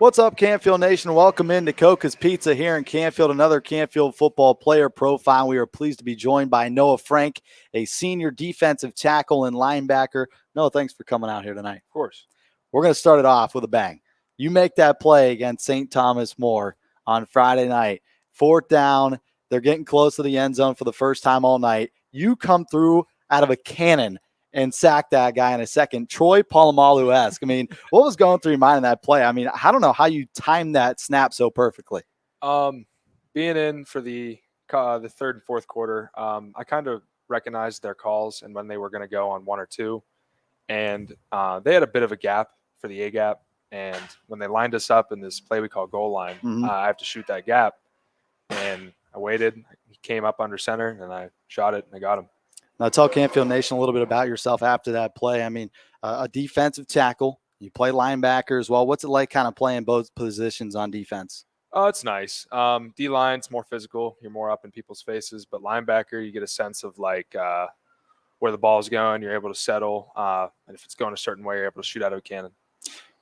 What's up, Canfield Nation? Welcome into Coca's Pizza here in Canfield, another Canfield football player profile. We are pleased to be joined by Noah Frank, a senior defensive tackle and linebacker. Noah, thanks for coming out here tonight. Of course. We're going to start it off with a bang. You make that play against St. Thomas More on Friday night. Fourth down. They're getting close to the end zone for the first time all night. You come through out of a cannon and sack that guy in a second. Troy Polamalu-esque. I mean, what was going through your mind in that play? I mean, I don't know how you timed that snap so perfectly. Being in for the third and fourth quarter, I kind of recognized their calls and when they were going to go on one or two. And they had a bit of a gap for the A-gap. And when they lined us up in this play we call goal line, I have to shoot that gap. And I waited. He came up under center, and I shot it, and I got him. Now, tell Canfield Nation a little bit about yourself after that play. I mean, a defensive tackle. You play linebacker as well. What's it like kind of playing both positions on defense? Oh, it's nice. D-line's more physical. You're more up in people's faces. But linebacker, you get a sense of, like, where the ball's going. You're able to settle. And if it's going a certain way, you're able to shoot out of a cannon.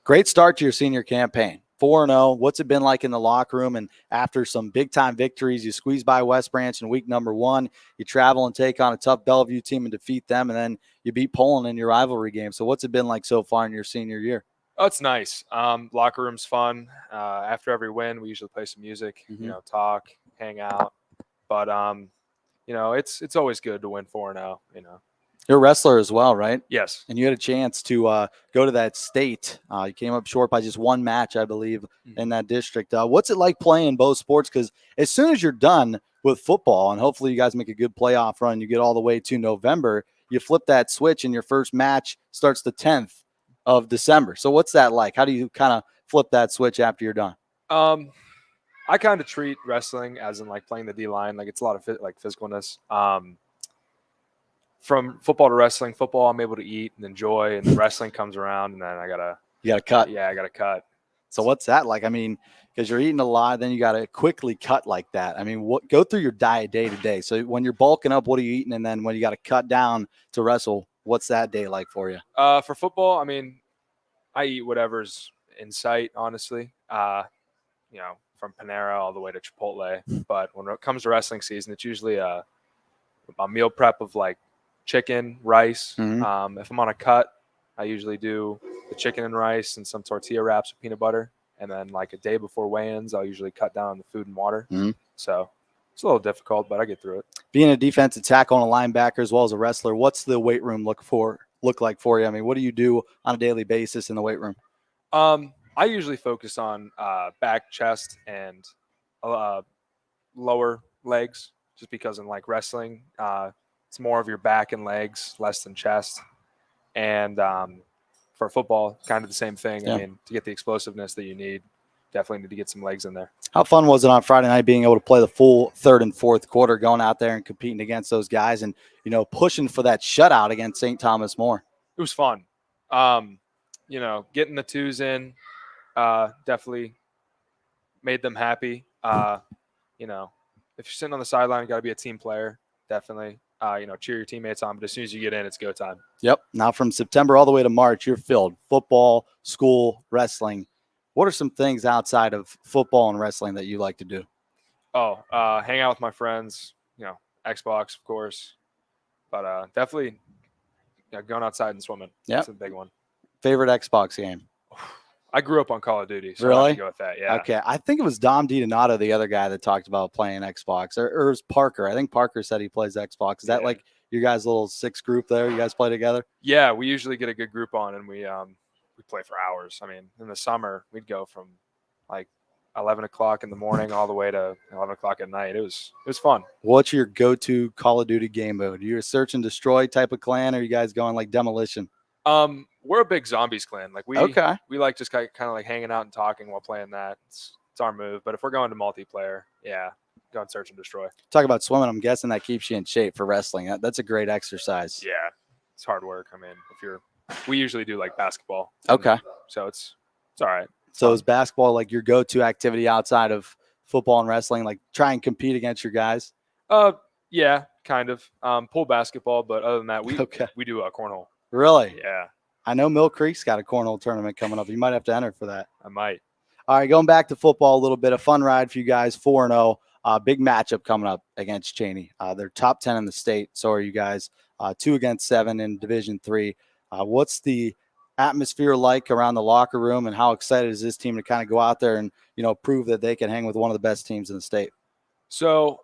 Great start to your senior campaign. 4-0. What's it been like in the locker room? And after some big-time victories, you squeeze by West Branch in week number 1. You travel and take on a tough Bellevue team and defeat them, and then you beat Poland in your rivalry game. So what's it been like so far in your senior year? Oh, it's nice. Locker room's fun. After every win, we usually play some music, talk, hang out. But, it's always good to win 4-0, You're a wrestler as well, right? Yes. And you had a chance to go to that state. You came up short by just one match, I believe, in that district. What's it like playing both sports? Because as soon as you're done with football, and hopefully you guys make a good playoff run, you get all the way to November, you flip that switch and your first match starts the 10th of December. So what's that like? How do you kind of flip that switch after you're done? I kind of treat wrestling as in like playing the D-line. Like it's a lot of physicalness. From football to wrestling, football I'm able to eat and enjoy, and then wrestling comes around, and then you gotta cut. Yeah, I gotta cut. So what's that like? I mean, because you're eating a lot, then you gotta quickly cut like that. I mean, go through your diet day to day. So when you're bulking up, what are you eating? And then when you gotta cut down to wrestle, what's that day like for you? For football, I mean, I eat whatever's in sight, honestly. From Panera all the way to Chipotle. But when it comes to wrestling season, it's usually a meal prep of like chicken, rice. If I'm on a cut, I usually do the chicken and rice and some tortilla wraps with peanut butter. And then like a day before weigh-ins, I'll usually cut down on the food and water. So it's a little difficult, but I get through it. Being a defensive tackle and a linebacker as well as a wrestler, what's the weight room look like for you? I mean, what do you do on a daily basis in the weight room? I usually focus on back, chest, and lower legs, just because in like wrestling, it's more of your back and legs, less than chest. And for football, kind of the same thing. Yeah. I mean, to get the explosiveness that you need, definitely need to get some legs in there. How fun was it on Friday night being able to play the full third and fourth quarter, going out there and competing against those guys and, pushing for that shutout against St. Thomas More? It was fun. Getting the twos in definitely made them happy. If you're sitting on the sideline, you got to be a team player, definitely. Cheer your teammates on, but as soon as you get in, it's go time. Yep. Now from September all the way to March, you're filled. Football, school, wrestling. What are some things outside of football and wrestling that you like to do? Hang out with my friends, Xbox, of course. But definitely going outside and swimming. Yeah. That's a big one. Favorite Xbox game? I grew up on Call of Duty, so really? I have to go with that. Yeah. Okay. I think it was Dom DiDonato, the other guy that talked about playing Xbox, or it was Parker. I think Parker said he plays Xbox. Is that like your guys' little 6 group there? You guys play together? Yeah, we usually get a good group on, and we play for hours. I mean, in the summer, we'd go from like 11 o'clock in the morning all the way to 11 o'clock at night. It was fun. What's your go-to Call of Duty game mode? Are you a search and destroy type of clan, or are you guys going like demolition? We're a big zombies clan. Like we like just kind of like hanging out and talking while playing that. It's our move. But if we're going to multiplayer, go and search and destroy. Talk about swimming. I'm guessing that keeps you in shape for wrestling. That's a great exercise. Yeah, it's hard work. I mean, we usually do like basketball. Okay. So it's all right. So is basketball like your go-to activity outside of football and wrestling? Like try and compete against your guys? Yeah, kind of. Pool basketball, but other than that, we do cornhole. Really? Yeah. I know Mill Creek's got a cornhole tournament coming up. You might have to enter for that. I might. All right, going back to football a little bit, a fun ride for you guys, 4-0. Big matchup coming up against Cheney. They're top 10 in the state. So are you guys, 2 against 7 in Division 3. What's the atmosphere like around the locker room, and how excited is this team to kind of go out there and, prove that they can hang with one of the best teams in the state? So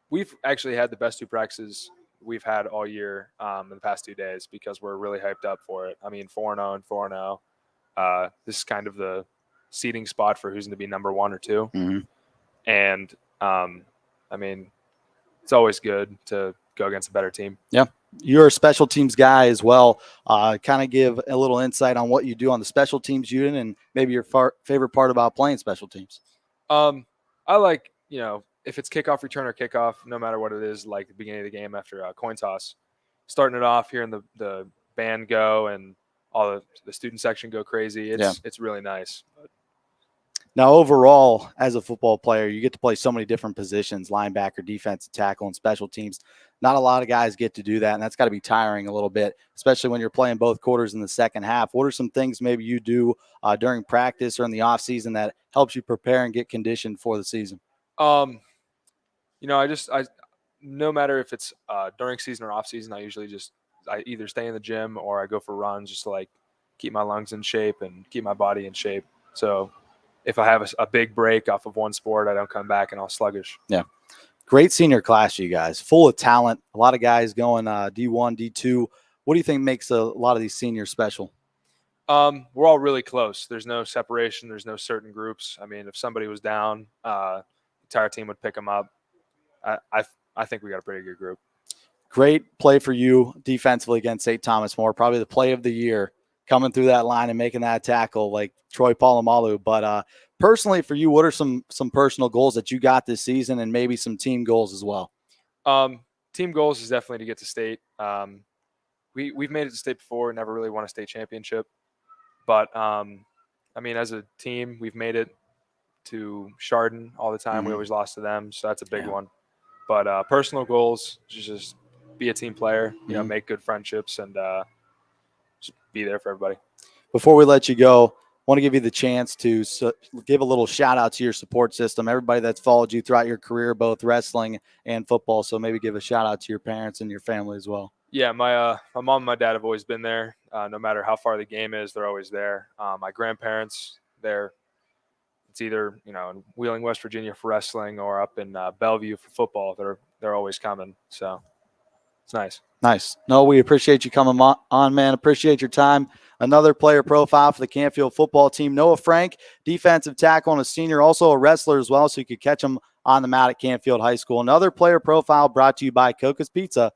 we've actually had the best 2 practices we've had all year in the past 2 days because we're really hyped up for it. I mean, 4-0 and 4-0. This is kind of the seeding spot for who's going to be number 1 or 2. Mm-hmm. And I mean, it's always good to go against a better team. Yeah. You're a special teams guy as well. Kind of give a little insight on what you do on the special teams unit and maybe your favorite part about playing special teams. I like, if it's kickoff return or kickoff, no matter what it is, like the beginning of the game after a coin toss, starting it off, hearing the band go and all the student section go crazy. It's really nice. Now, overall, as a football player, you get to play so many different positions: linebacker, defensive tackle, and special teams. Not a lot of guys get to do that, and that's got to be tiring a little bit, especially when you're playing both quarters in the second half. What are some things maybe you do during practice or in the off season that helps you prepare and get conditioned for the season? I no matter if it's during season or off season, I either stay in the gym or I go for runs just to like keep my lungs in shape and keep my body in shape. So if I have a big break off of one sport, I don't come back and all sluggish. Yeah. Great senior class, you guys. Full of talent. A lot of guys going D1, D2. What do you think makes a lot of these seniors special? We're all really close. There's no separation. There's no certain groups. I mean, if somebody was down, the entire team would pick them up. I think we got a pretty good group. Great play for you defensively against St. Thomas More. Probably the play of the year, coming through that line and making that tackle like Troy Polamalu. But personally for you, what are some personal goals that you got this season and maybe some team goals as well? Team goals is definitely to get to state. We've made it to state before, never really won a state championship. But, I mean, as a team, we've made it to Chardon all the time. Mm-hmm. We always lost to them, so that's a big one. But personal goals, just be a team player, make good friendships, and just be there for everybody. Before we let you go, I want to give you the chance to give a little shout out to your support system, everybody that's followed you throughout your career, both wrestling and football. So maybe give a shout out to your parents and your family as well. Yeah, my mom and my dad have always been there. No matter how far the game is, they're always there. My grandparents, it's either in Wheeling, West Virginia for wrestling or up in Bellevue for football. They're always coming. So it's nice. Nice. No, we appreciate you coming on, man. Appreciate your time. Another player profile for the Canfield football team, Noah Frank, defensive tackle and a senior, also a wrestler as well, so you could catch him on the mat at Canfield High School. Another player profile brought to you by Coca's Pizza